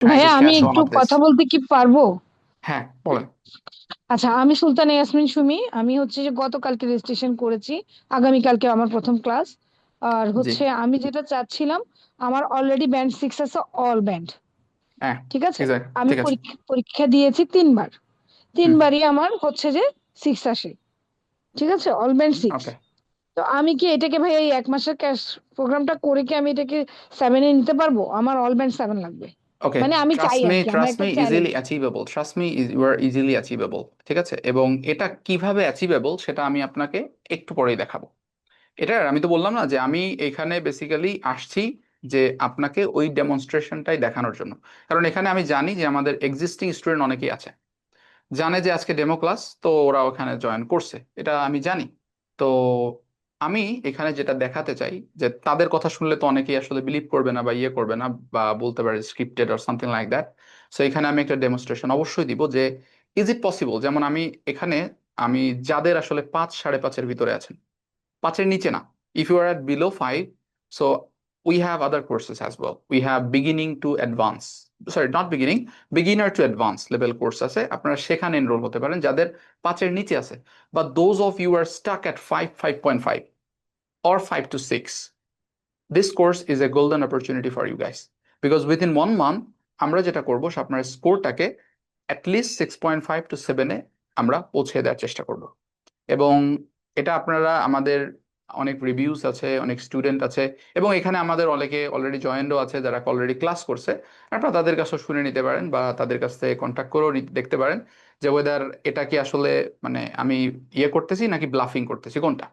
trying ভাইয়া to আমি catch on একটু of this. কথা বলতে কি পারবো? হ্যাঁ, বলেন। আচ্ছা, আমি সুলতানা ইয়াসমিন সুমি। আমি হচ্ছে যে গতকালকে রেজিস্ট্রেশন করেছি, আগামীকালকে আমার প্রথম ক্লাস। আর জি। হচ্ছে আমি যেটা চাচ্ছিলাম, আমার অলরেডি ব্যান্ড 6 আছে, অল ব্যান্ড। হ্যাঁ, ঠিক আছে। এক্স্যাক্ট, আমি ঠিক আছে। পরীক্ষা পরীক্ষা দিয়েছি 3 বার, হুম। 3 বারই আমার হচ্ছে যে 6 আসে। ঠিক আছে, অল ব্যান্ড 6। ওকে। তো আমি কি এটাকে ভাই এই 1 মাসের ক্যাশ প্রোগ্রামটা করে কি আমি এটাকে 7-এ নিতে পারবো? আমার অল ব্যান্ড 7 লাগবে। ওকে, মানে আমি চাই ট্রাস্ট মি, আর কি, আমার ট্রাস্ট একটা me, challenge. Easily achievable, trust me, you are easily achievable. ঠিক আছে, এবং এটা কিভাবে অ্যাচিভেবল সেটা আমি আপনাকে একটু পরেই দেখাবো। এটার আমি তো বললাম না যে আমি এখানে বেসিক্যালি আসছি যে আপনাকে ওই ডেমনস্ট্রেশনটাই দেখানোর জন্য। কারণ এখানে আমি জানি যে আমাদের এক্সিস্টিং স্টুডেন্ট অনেকেই আছে, জানে যে আজকে ডেমো ক্লাস, তো ওরা ওখানে জয়েন করছে, এটা আমি জানি। তো আমি এখানে যেটা দেখাতে চাই যে তাদের কথা শুনলে তো অনেকেই আসলে বিলিভ করবে না বা ইয়ে করবে না, বা বলতে পারে scripted or something like that. So এখানে আমি একটা ডেমনস্ট্রেশন অবশ্যই দিব যে ইজ ইট পসিবল, যেমন আমি এখানে আমি যাদের আসলে 5, 5.5-এর ভিতরে আছেন, 5-এর নিচে না, if you are at below 5, so we have other courses as well. We have beginning to advance, sorry not beginning, beginner to advanced level course আছে, আপনারা সেখানে এনরোল হতে পারেন যাদের 5-এর নিচে আছে। But those of you are stuck at 5, 5.5 or 5 to 6, this course is a golden opportunity for you guys, because within 1 month আমরা যেটা করবো আপনার স্কোরটাকে at least 6.5 to 7-এ আমরা পৌঁছে দেওয়ার চেষ্টা করব। এবং এটা আপনারা আমাদের অনেক রিভিউস আছে, অনেক স্টুডেন্ট আছে, এবং এখানে আমাদের অনেকে অলরেডি জয়েন্টও আছে যারা অলরেডি ক্লাস করছে। আপনারা তাদের কাছেও শুনে নিতে পারেন বা তাদের কাছ থেকে কন্ট্যাক্ট করেও দেখতে পারেন যে ওয়েদার এটা কি আসলে মানে আমি ইয়ে করতেছি নাকি ব্লাফিং করতেছি, কোনটা।